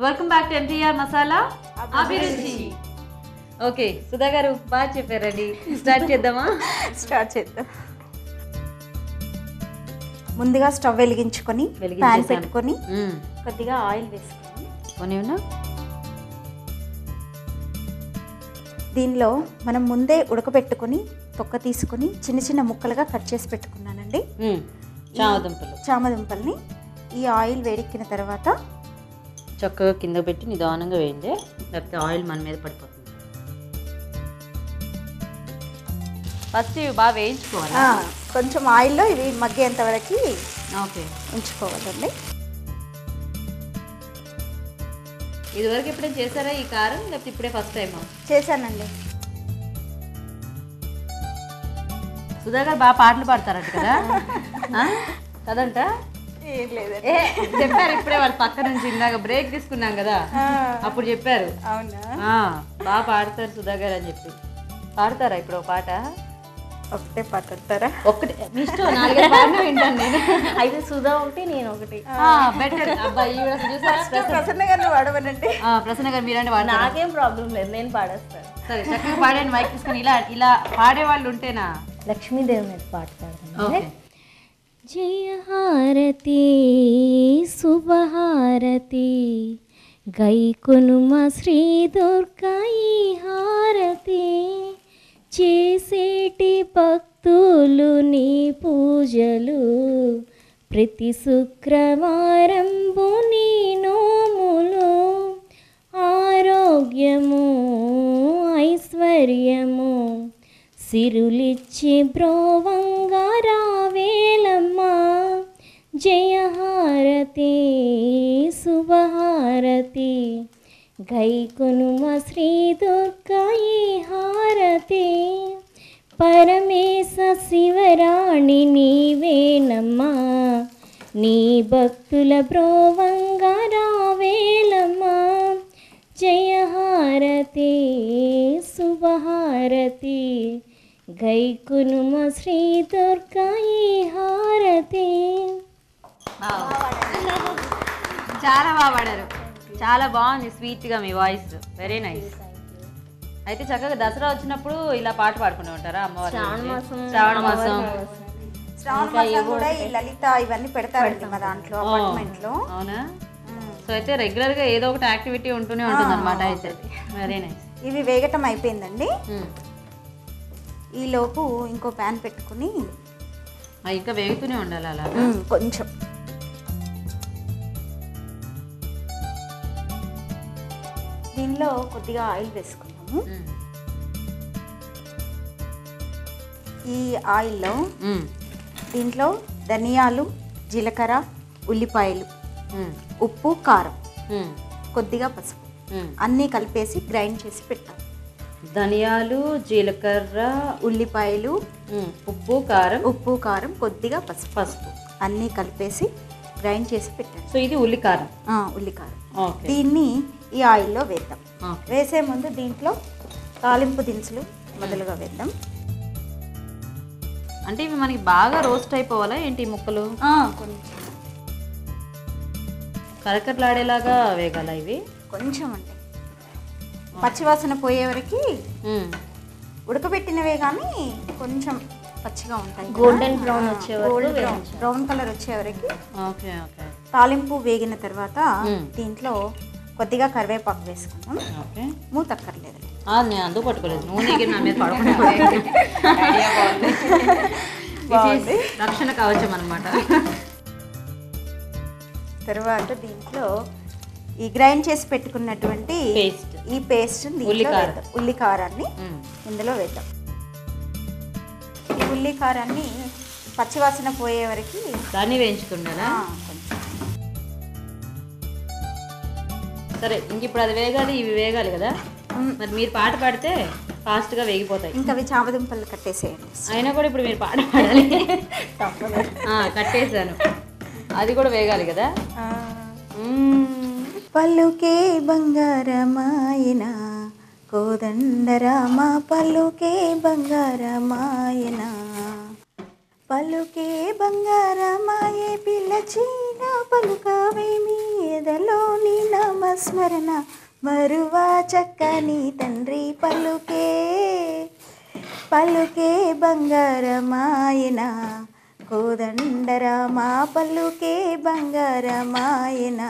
Welcome back to MTR masala అభిరుచి. Okay Sudha గారు బాగా చెప్పారండి. స్టార్ట్ చేద్దామా? స్టార్ట్ చేద్దాం. ముందుగా స్టవ్ వెలిగించుకొని ప్యాన్ పెట్టుకొని కొద్దిగా ఆయిల్ వేసుకొని కొనేనా దీనిలో మనం ముందే ఉడకబెట్టుకొని తొక్క తీసుకొని చిన్న చిన్న ముక్కలుగా కట్ చేసి పెట్టుకున్నానండి. చామదుంపల్ని ఈ ఆయిల్ వేడెక్కిన తర్వాత చక్కగా కింద పెట్టి నిదానంగా వేయండి, లేకపోతే ఆయిల్ మన మీద పడిపోతుంది. ఫస్ట్ ఇవి బాగా వేయించుకోవాలి. కొంచెం ఆయిల్లో ఇవి మగ్గేంత వరకు ఓకే ఉంచుకోవాలండి. ఇదివరకు ఎప్పుడైనా చేశారా ఈ కారం, లేకపోతే ఇప్పుడే ఫస్ట్ టైమా? చేశానండి. సుధా గారు బాగా పాటలు పాడతారట కదా? కదంట ఏం లేదు చెప్పారు ఇప్పుడే, వాళ్ళ పక్క నుంచి ఇందాక బ్రేక్ తీసుకున్నాం కదా అప్పుడు చెప్పారు. అవునా? బాగా పాడతారు సుధా గారు అని చెప్పి. పాడతారా ఇప్పుడు ఒక పాట? ఒకటే పాట అంటారా? ఒక్కటి మీ ఇష్టం, 4 పాటలు వింటాను నేను. అయితే సుధా ఒకటి నేను ఒకటి బెటర్. అబ్బాయి ప్రసన్న గారిని వాడమనండి. ప్రసన్న గారు మీరంటే వాడు. నాకేం ప్రాబ్లం లేదు, నేను పాడేస్తాను. సరే చక్కగా పాడండి, మైక్ తీసుకొని. ఇలా ఇలా పాడే వాళ్ళు ఉంటేనా? లక్ష్మీదేవి మీద పాట పాడతాను. జయ హారతి శుభహారతి గైకొనుమ శ్రీ దుర్గాయి హారతి చేసేటి భక్తులు నీ పూజలు ప్రతి శుక్రవారంబు నీ నోములు ఆరోగ్యము ఐశ్వర్యము సిరులిచ్చి బ్రోవంగా రావేలమ్మా జయహారతి శుభహారతి గైకొనుమ శ్రీ దుర్గాయి హారతి పరమేశ శివరాణి నీవేనమ్మా నీ భక్తుల బ్రోవంగా రావేలమ్మా జయహారతి శుభహారతి గైకొనుమ శ్రీ దుర్గాయి హారతి. చాలా బాగా పాడారు, చాలా బాగుంది, స్వీట్గా మీ వాయిస్, వెరీ నైస్. అయితే చక్కగా దసరా వచ్చినప్పుడు ఇలా పాట పాడుకుంటూ ఉంటారా అమ్మవారు? శ్రావణ మాసం కూడా ఈ లలిత ఇవన్నీ పెడతారండి మా దాంట్లో అపార్ట్మెంట్ లో. అవునా? సో అయితే రెగ్యులర్ గా ఏదో ఒకటి యాక్టివిటీ ఉంటూనే ఉంటుంది అనమాట. అయితే వెరీ నైస్. ఇవి వేగటం అయిపోయిందండి. ఈ లోపు ఇంకో ప్యాన్ పెట్టుకుని ఇంకా వేగుతూనే ఉండాలి అలా కొంచెం. దీనిలో కొద్దిగా ఆయిల్ వేసుకున్నాము. ఈ ఆయిల్లో దీంట్లో ధనియాలు జీలకర్ర ఉల్లిపాయలు ఉప్పు కారం కొద్దిగా పసుపు అన్నీ కలిపేసి గ్రైండ్ చేసి పెట్టాలి. ధనియాలు జీలకర్ర ఉల్లిపాయలు ఉప్పు కారం కొద్దిగా పసుపు అన్నీ కలిపేసి గ్రైండ్ చేసి పెట్టాలి. సో ఇది ఉల్లికారం. ఉల్లికారం దీన్ని ఈ ఆయిల్లో వేద్దాం. వేసే ముందు దీంట్లో తాలింపు దినుసులు మొదలుగా వేద్దాం. అంటే ఇవి మనకి బాగా రోస్ట్ అయిపోవాలా ఏంటి ముక్కలు? కొంచెం కరకట్లాడేలాగా వేగాల ఇవి? కొంచెం అంటే పచ్చివాసన పోయే వరకు ఉడకబెట్టినవే కానీ కొంచెం పచ్చిగా ఉంటాయి. గోల్డెన్ బ్రౌన్ బ్రౌన్ కలర్ వచ్చే వరకు. Okay okay. తాలింపు వేగిన తర్వాత దీంట్లో కొద్దిగా కరివేపాకు వేసుకున్నాం. ఓకే. మూత అక్కర్లేదు. నేను అందుకు పట్టుకోలేదు, నూనె నా మీద పడుకునే రక్షణ కవచం అనమాట. తర్వాత దీంట్లో ఈ గ్రైండ్ చేసి పెట్టుకున్నటువంటి ఈ పేస్ట్ ఉల్లికారాన్ని ఇందులో వేద్దాం. ఈ ఉల్లికారాన్ని పచ్చివాసన పోయే వరకు దాన్ని వేయించుకుంటారా? సరే, ఇంక ఇప్పుడు అది వేగాలి, ఇవి వేగాలి కదా. మరి మీరు పాట పాడితే ఫాస్ట్గా వేగిపోతాయి. ఇంకా అవి చామదుంపలు కట్టేసేయండి. అయినా కూడా ఇప్పుడు మీరు పాట పాడాలి. కట్టేసాను, అది కూడా వేగాలి కదా. పలుకే బంగారమాయన కోదండరామ పలుకే బంగారమాయన పలుకే బంగారమాయే పిల్లచీన పలుకవేమి ఎదలోని నామస్మరణ మరువా చక్కని తండ్రి పలుకే పలుకే బంగారమాయన కోదండరామ పలుకే బంగారమాయన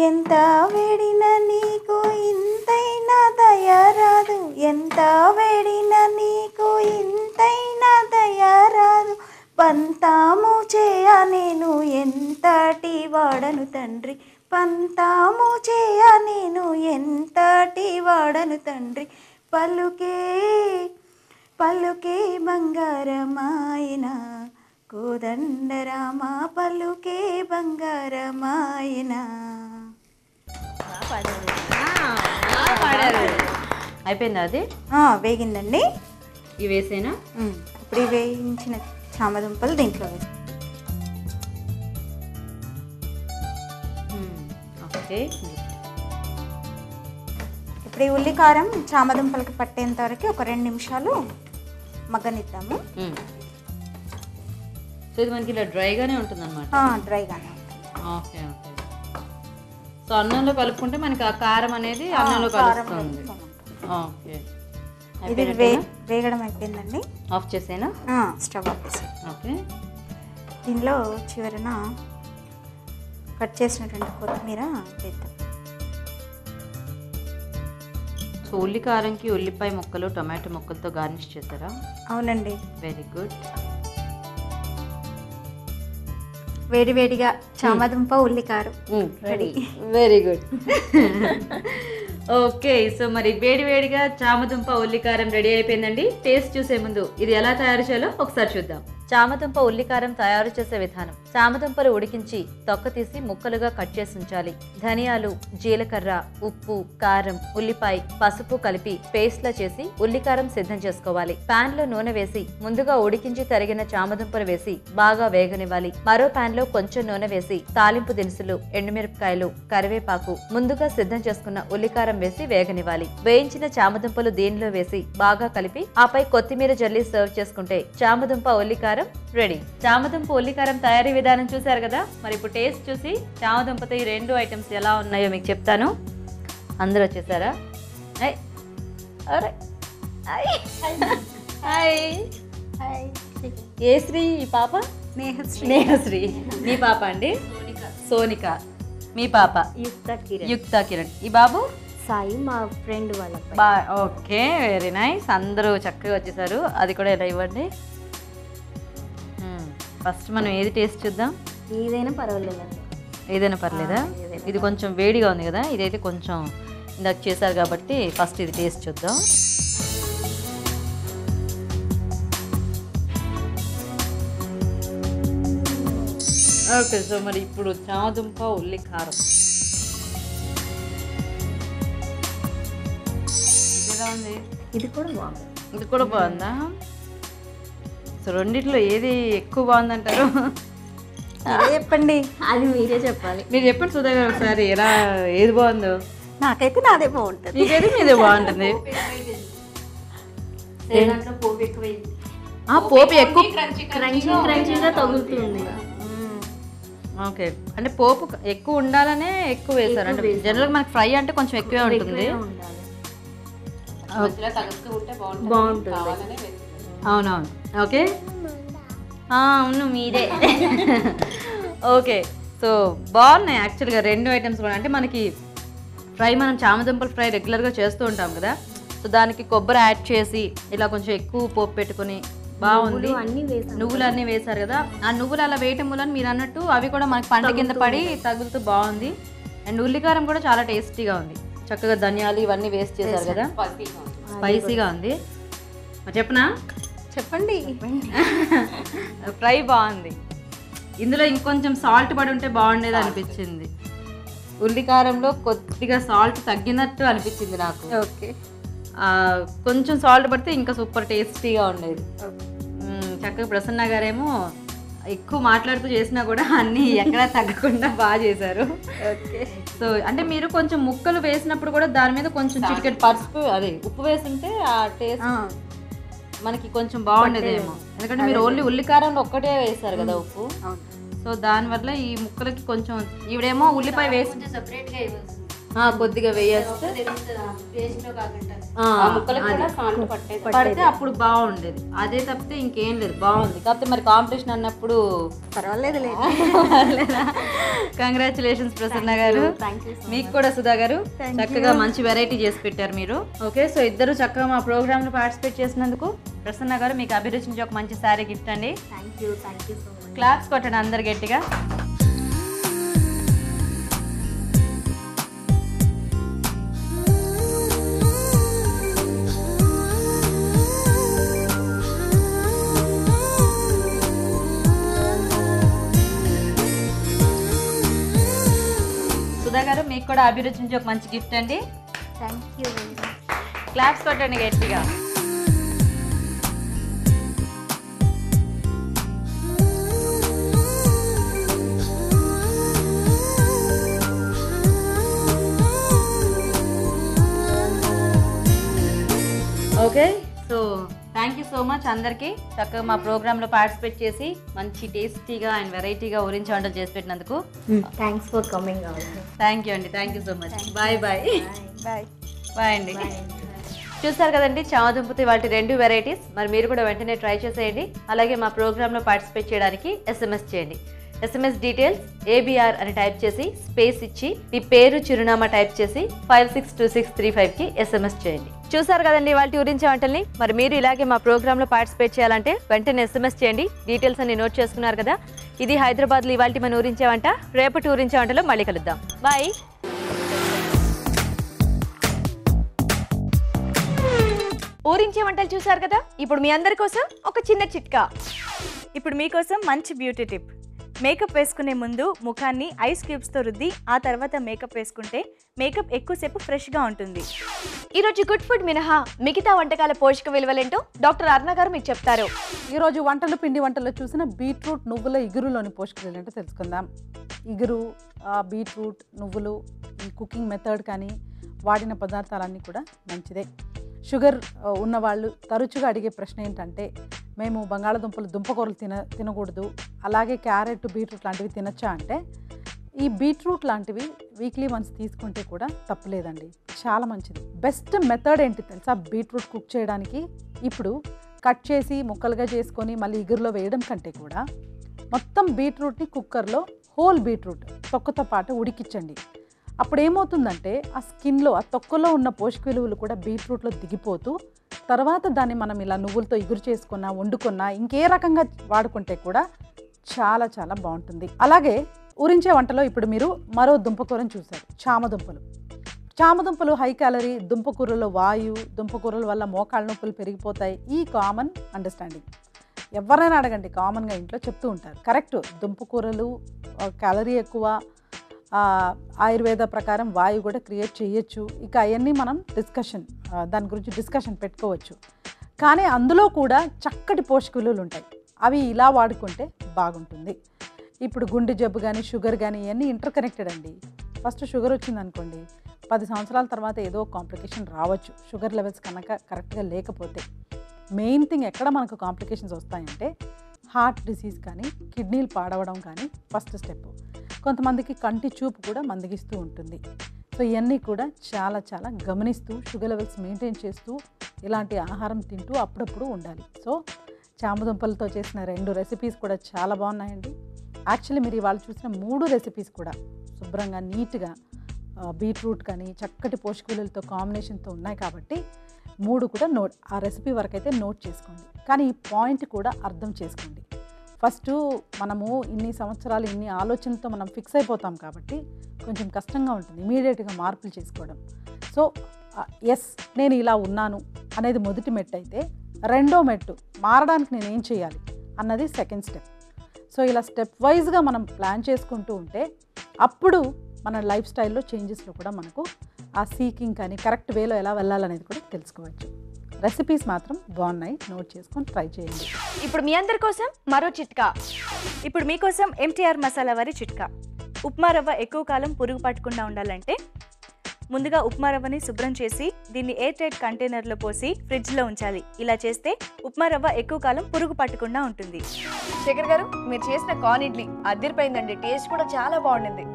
ఎంత వేడిన నీకు ఇంతైనా దయరాదు ఎంత వేడిన నీకు ఇంతైనా దయరాదు పంతాము చేయ నేను ఎంతటి వాడను తండ్రి పంతాము చేయ నేను ఎంతటి వాడను తండ్రి పలుకే పలుకే బంగారమాయన కోదండరామ పలుకే బంగారమాయన. పాడారు. అయిపోయిందా అది? వేగిందండి. ఇవి వేసేనా? ఇప్పుడు వేయించిన చామదుంపలు దీంట్లో వేసి ఓకే. ఇప్పుడు ఈ ఉల్లికారం చామదుంపలకి పట్టేంత వరకు ఒక 2 నిమిషాలు మగ్గనిద్దాము. సో ఇది మనకి ఇలా డ్రైగానే ఉంటుంది అనమాట. డ్రైగానే. Okay okay. సో అన్నంలో కలుపుకుంటే మనకి ఆ కారం అనేది అన్నంలో కలుస్తుంది. ఓకే. ఇది వేగడం అయిపోయిందండి. ఆఫ్ చేసేనా? స్టవ్ ఆఫ్ చేసి. ఓకే. దీనిలో చివరన కట్ చేసినటువంటి కొత్తిమీర వేద్దాం. సో ఉల్లికారంకి ఉల్లిపాయ ముక్కలు టొమాటో ముక్కలతో గార్నిష్ చేశారా? అవునండి. Very good. వేడివేడిగా చామదుంప ఉల్లికారం ready. Very good. Okay. So మరి వేడివేడిగా చామదుంప ఉల్లికారం రెడీ అయిపోయిందండి. టేస్ట్ చూసే ముందు ఇది ఎలా తయారు చేయాలో ఒకసారి చూద్దాం. చామదుంప ఉల్లికారం తయారు చేసే విధానం: చామదుంపలు ఉడికించి తొక్క తీసి ముక్కలుగా కట్ చేసి ఉంచాలి. ధనియాలు, జీలకర్ర, ఉప్పు, కారం, ఉల్లిపాయ, పసుపు కలిపి పేస్ట్ లా చేసి ఉల్లికారం సిద్ధం చేసుకోవాలి. పాన్ లో నూనె వేసి ముందుగా ఉడికించి తరిగిన చామదుంపలు వేసి బాగా వేగనివ్వాలి. మరో పాన్ లో కొంచెం నూనె వేసి తాలింపు దినుసులు, ఎండుమిరపకాయలు, కరివేపాకు, ముందుగా సిద్ధం చేసుకున్న ఉల్లికారం వేసి వేగనివ్వాలి. వేయించిన చామదుంపలు దీనిలో వేసి బాగా కలిపి ఆపై కొత్తిమీర జల్లి సర్వ్ చేసుకుంటే చామదుంప ఉల్లికారం రెడీ. చామదుంప ఉల్లికారం తయారీ విధానం చూసారు కదా. మరి ఇప్పుడు టేస్ట్ చూసి చామదుంపతో ఈ 2 ఐటమ్స్ ఎలా ఉన్నాయో మీకు చెప్తాను. అందరూ వచ్చేసారా? ఏ శ్రీ ఈ పాప? నేహశ్రీ. మీ పాప అండి? సోనిక. మీ పాప? యుక్త కిరణ్. ఈ బాబు? సాయి, మా ఫ్రెండ్ వాళ్ళ. Okay, very nice. అందరూ చక్కగా వచ్చేసారు. అది కూడా ఎలా ఇవ్వండి. ఫస్ట్ మనం ఏది టేస్ట్ చూద్దాం? ఏదైనా పర్వాలేదండి. ఏదైనా పర్లేదా? ఇది కొంచెం వేడిగా ఉంది కదా, ఇదైతే కొంచెం ఇందాక చేశారు కాబట్టి ఫస్ట్ ఇది టేస్ట్ చూద్దాం. ఓకే. సో మరి ఇప్పుడు చామదుంప ఉల్లికారం ఎలా ఉంది? ఇది కూడా బాగుంది. ఇది కూడా బాగుందా? సో రెండిట్లో ఏది ఎక్కువ బాగుందంటారు? చెప్పండి. అది మీరే చెప్పాలి. మీరు చెప్పండి సుధా గారు ఒకసారి, ఎలా ఏది బాగుందో. నాకైతే నాదే బాగుంటుంది. మీకైతే మీదే బాగుంటుంది. పోపు ఎక్కువ క్రంచీగా తగులుతుంది. ఓకే. అంటే పోపు ఎక్కువ ఉండాలనే ఎక్కువ వేశారు. అంటే జనరల్గా మనకి ఫ్రై అంటే కొంచెం ఎక్కువే ఉంటుంది. బాగుంటుంది. అవునవును. ఓకే. అవును మీరే. ఓకే. సో బాగున్నాయి యాక్చువల్గా 2 ఐటమ్స్ కూడా. అంటే మనకి ఫ్రై, మనం చామదుంపలు ఫ్రై రెగ్యులర్గా చేస్తూ ఉంటాం కదా. సో దానికి కొబ్బరి యాడ్ చేసి ఇలా కొంచెం ఎక్కువ పోపు పెట్టుకుని బాగుంది. నువ్వులు అన్నీ వేశారు కదా. ఆ నువ్వులు అలా వేయటం వల్ల మీరు అన్నట్టు అవి కూడా మనకి పంట కింద పడి తగులుతూ బాగుంది. అండ్ ఉల్లికారం కూడా చాలా టేస్టీగా ఉంది. చక్కగా ధనియాలు ఇవన్నీ వేస్ట్ చేశారు కదా, స్పైసీగా ఉంది. చెప్పనా? చెప్పండి. ఫ్రై బాగుంది. ఇందులో ఇంకొంచెం సాల్ట్ పడి ఉంటే బాగుండేది అనిపించింది. ఉల్లికారంలో కొద్దిగా సాల్ట్ తగ్గినట్టు అనిపించింది నాకు. ఓకే. కొంచెం సాల్ట్ పడితే ఇంకా సూపర్ టేస్టీగా ఉండేది. చక్కగా ప్రసన్న గారేమో ఎక్కువ మాట్లాడుతూ చేసినా కూడా అన్నీ ఎక్కడా తగ్గకుండా బాగా చేశారు. ఓకే. సో అంటే మీరు కొంచెం ముక్కలు వేసినప్పుడు కూడా దాని మీద కొంచెం చిటికెట్ పసుపు, అదే ఉప్పు వేసుంటే ఆ టేస్ట్ మనకి కొంచెం బాగుండేదేమో. ఎందుకంటే మీరు ఓన్లీ ఉల్లికారంలో ఒక్కటే వేసారు కదా ఉప్పు. సో దానివల్ల ఈ ముక్కలకి కొంచెం ఈవిడేమో ఉల్లిపాయ వేసి సెపరేట్గా ఇవ్వచ్చు కొద్దిగా వేయేస్తే పేస్ట్లో కాకుండా పడితే అప్పుడు బాగుండేది. అదే తప్పితే ఇంకేం లేదు, బాగుంది. కాకపోతే మరి కాంపిటీషన్ అన్నప్పుడు పర్వాలేదు లేదు. కంగ్రాచులేషన్స్ ప్రసన్న గారు. మీకు కూడా సుధా గారు చక్కగా మంచి వెరైటీ చేసి పెట్టారు మీరు. ఓకే, సో ఇద్దరు చక్కగా మా ప్రోగ్రామ్ లో పార్టిసిపేట్ చేసినందుకు ప్రసన్న గారు మీకు అభిరుచించి ఒక మంచి శారీ గిఫ్ట్ అండి. Thank you so much. Claps కొట్టండి అందరు గట్టిగా. సుధా గారు మీకు కూడా అభిరుచించి ఒక మంచి గిఫ్ట్ అండి. Thank you very much. Claps కొట్టండి గట్టిగా. Okay, so thank you so much అందరికీ చక్కగా మా ప్రోగ్రాంలో పార్టిసిపేట్ చేసి మంచి టేస్టీగా అండ్ వెరైటీగా ఊరించి వంటలు చేసి పెట్టినందుకు thanks for coming also. Thank you అండి, thank you so much. Bye bye bye bye అండి. చూస్తారు కదండి చామదుంపతో వాటి 2 వెరైటీస్. మరి మీరు కూడా వెంటనే ట్రై చేసేయండి. అలాగే మా ప్రోగ్రాంలో పార్టిసిపేట్ చేయడానికి SMS చేయండి. SMS డీటెయిల్స్ ABR అని టైప్ చేసి స్పేస్ ఇచ్చి మీ పేరు చిరునామా టైప్ చేసి 562635కి SMS చేయండి. చూసారు కదండి వాళ్ళ ఊరించే వంటల్ని. మరి మీరు ఇలాగే మా ప్రోగ్రాంలో పార్టిసిపేట్ చేయాలంటే వెంటనే SMS చేయండి. డీటెయిల్స్ అన్ని నోట్ చేసుకున్నారు కదా. ఇది హైదరాబాద్లో ఇవాళ మన ఊరించే వంట. రేపటి ఊరించే వంటలో మళ్ళీ కలుద్దాం. బాయ్. ఊరించే వంటలు చూసారు కదా. ఇప్పుడు మీ అందరి కోసం ఒక చిన్న చిట్కా. ఇప్పుడు మీకోసం మంచి బ్యూటీ టిప్. మేకప్ వేసుకునే ముందు ముఖాన్ని ఐస్ క్యూబ్స్తో రుద్ది ఆ తర్వాత మేకప్ వేసుకుంటే మేకప్ ఎక్కువసేపు ఫ్రెష్గా ఉంటుంది. ఈరోజు గుడ్ ఫుడ్ మినహా మిగతా వంటకాల పోషక విలువలేంటో డాక్టర్ అరుణ గారు మీకు చెప్తారు. ఈరోజు వంటలు పిండి వంటల్లో చూసిన బీట్రూట్ నువ్వుల ఇగురులోని పోషక విలువలు తెలుసుకుందాం. ఇగురు, బీట్రూట్, నువ్వులు ఈ కుకింగ్ మెథడ్ కానీ వాడిన పదార్థాలన్నీ కూడా మంచిదే. షుగర్ ఉన్నవాళ్ళు తరచుగా అడిగే ప్రశ్న ఏంటంటే మేము బంగాళదుంపలు దుంపకూరలు తినకూడదు, అలాగే క్యారెట్ బీట్రూట్ లాంటివి తినచ్చా అంటే ఈ బీట్రూట్ లాంటివి వీక్లీ వన్స్ తీసుకుంటే కూడా తప్పులేదండి, చాలా మంచిది. బెస్ట్ మెథడ్ ఏంటి తెలుసా బీట్రూట్ కుక్ చేయడానికి? ఇప్పుడు కట్ చేసి ముక్కలుగా చేసుకొని మళ్ళీ ఇగురులో వేయడం కంటే కూడా మొత్తం బీట్రూట్ని కుక్కర్లో హోల్ బీట్రూట్ తొక్కతో పాటు ఉడికించండి. అప్పుడు ఏమవుతుందంటే ఆ స్కిన్లో ఆ తొక్కలో ఉన్న పోషక విలువలు కూడా బీట్రూట్లో దిగిపోతూ తర్వాత దాన్ని మనం ఇలా నువ్వులతో ఇగురు చేసుకున్నా వండుకున్నా ఇంకే రకంగా వాడుకుంటే కూడా చాలా చాలా బాగుంటుంది. అలాగే ఊరించే వంటలో ఇప్పుడు మీరు మరో దుంపకూరను చూశారు, చామదుంపలు. చామదుంపలు హై క్యాలరీ, దుంపకూరలో వాయు, దుంపకూరల వల్ల మోకాళ్ళ నొప్పులు పెరిగిపోతాయి. ఈ కామన్ అండర్స్టాండింగ్ ఎవరైనా అడగండి, కామన్గా ఇంట్లో చెప్తూ ఉంటారు. కరెక్ట్, దుంపకూరలు క్యాలరీ ఎక్కువ, ఆయుర్వేద ప్రకారం వాయువు కూడా క్రియేట్ చేయొచ్చు. ఇక అవన్నీ మనం దాని గురించి డిస్కషన్ పెట్టుకోవచ్చు. కానీ అందులో కూడా చక్కటి పోషక విలువలు ఉంటాయి. అవి ఇలా వాడుకుంటే బాగుంటుంది. ఇప్పుడు గుండె జబ్బు కానీ షుగర్ కానీ ఇవన్నీ ఇంటర్ కనెక్టెడ్ అండి. ఫస్ట్ షుగర్ వచ్చిందనుకోండి, 10 సంవత్సరాల తర్వాత ఏదో కాంప్లికేషన్ రావచ్చు షుగర్ లెవెల్స్ కనుక కరెక్ట్గా లేకపోతే. మెయిన్ థింగ్ ఎక్కడ మనకు కాంప్లికేషన్స్ వస్తాయంటే హార్ట్ డిసీజ్ కానీ కిడ్నీలు పాడవడం కానీ ఫస్ట్ స్టెప్. కొంతమందికి కంటి చూపు కూడా మందగిస్తూ ఉంటుంది. సో ఇవన్నీ కూడా చాలా చాలా గమనిస్తూ షుగర్ లెవెల్స్ మెయింటైన్ చేస్తూ ఇలాంటి ఆహారం తింటూ అప్పుడప్పుడు ఉండాలి. సో చామదుంపలతో చేసిన 2 రెసిపీస్ కూడా చాలా బాగున్నాయండి. యాక్చువల్లీ మీరు ఇవాళ చూసిన 3 రెసిపీస్ కూడా శుభ్రంగా నీట్గా బీట్రూట్ కానీ చక్కటి పోషక విలువలతో కాంబినేషన్తో ఉన్నాయి కాబట్టి 3 కూడా ఆ రెసిపీ వరకు అయితే నోట్ చేసుకోండి. కానీ ఈ పాయింట్ కూడా అర్థం చేసుకోండి. ఫస్ట్ మనము ఇన్ని సంవత్సరాలు ఇన్ని ఆలోచనలతో మనం ఫిక్స్ అయిపోతాం కాబట్టి కొంచెం కష్టంగా ఉంటుంది ఇమీడియట్గా మార్పులు చేసుకోవడం. సో ఎస్ నేను ఇలా ఉన్నాను అనేది మొదటి మెట్టు అయితే, రెండో మెట్టు మారడానికి నేను ఏం చేయాలి అన్నది సెకండ్ స్టెప్. సో ఇలా స్టెప్ వైజ్గా మనం ప్లాన్ చేసుకుంటూ ఉంటే అప్పుడు మన లైఫ్ స్టైల్లో చేంజెస్లో కూడా మనకు ఆ సీకింగ్ కానీ కరెక్ట్ వేలో ఎలా వెళ్ళాలనేది కూడా తెలుసుకోవచ్చు. రెసిపీస్ మాత్రం బాగున్నాయి, నోట్ చేసుకొని ట్రై చేయండి. ఇప్పుడు మీ అందరి కోసం మరో చిట్కా. ఇప్పుడు మీకోసం MTR మసాలా వారి చిట్కా. ఉప్మా రవ్వ ఎక్కువ కాలం పురుగు పట్టకుండా ఉండాలంటే ముందుగా ఉప్మా రవ్వని శుభ్రం చేసి దీన్ని ఎయిర్ టైట్ కంటైనర్లో పోసి ఫ్రిడ్జ్లో ఉంచాలి. ఇలా చేస్తే ఉప్మా రవ్వ ఎక్కువ కాలం పురుగు పట్టకుండా ఉంటుంది. శేఖర్ గారు మీరు చేసిన కార్న్ ఇడ్లీ అదిరిపోయిందండి. టేస్ట్ కూడా చాలా బాగుండింది.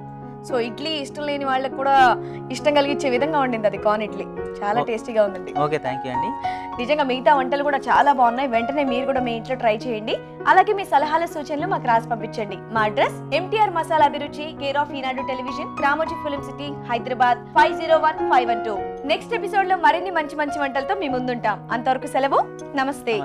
సో ఇడ్లీ ఇష్టం లేని వాళ్ళకి కూడా ఇష్టం కలిగించే విధంగా ఉండింది అది కార్న్ ఇడ్లీ. చాలా టేస్టీగా ఉందండి. ఓకే, థ్యాంక్ యూ అండి. నిజంగా మిగతా వంటలు కూడా చాలా బాగున్నాయి. వెంటనే మీరు కూడా మీ ఇంట్లో ట్రై చేయండి. అలాగే మీ సలహాల సూచనలు మాకు రాసి పంపించండి. మా అడ్రస్ MTR మసాలా అభిరుచి, care of Eenadu television, Ramoji film city, Hyderabad 501512. Next episode లో మరిన్ని మంచి మంచి వంటలతో మీ ముందుంటాం. అంతవరకు సెలవు. నమస్తే.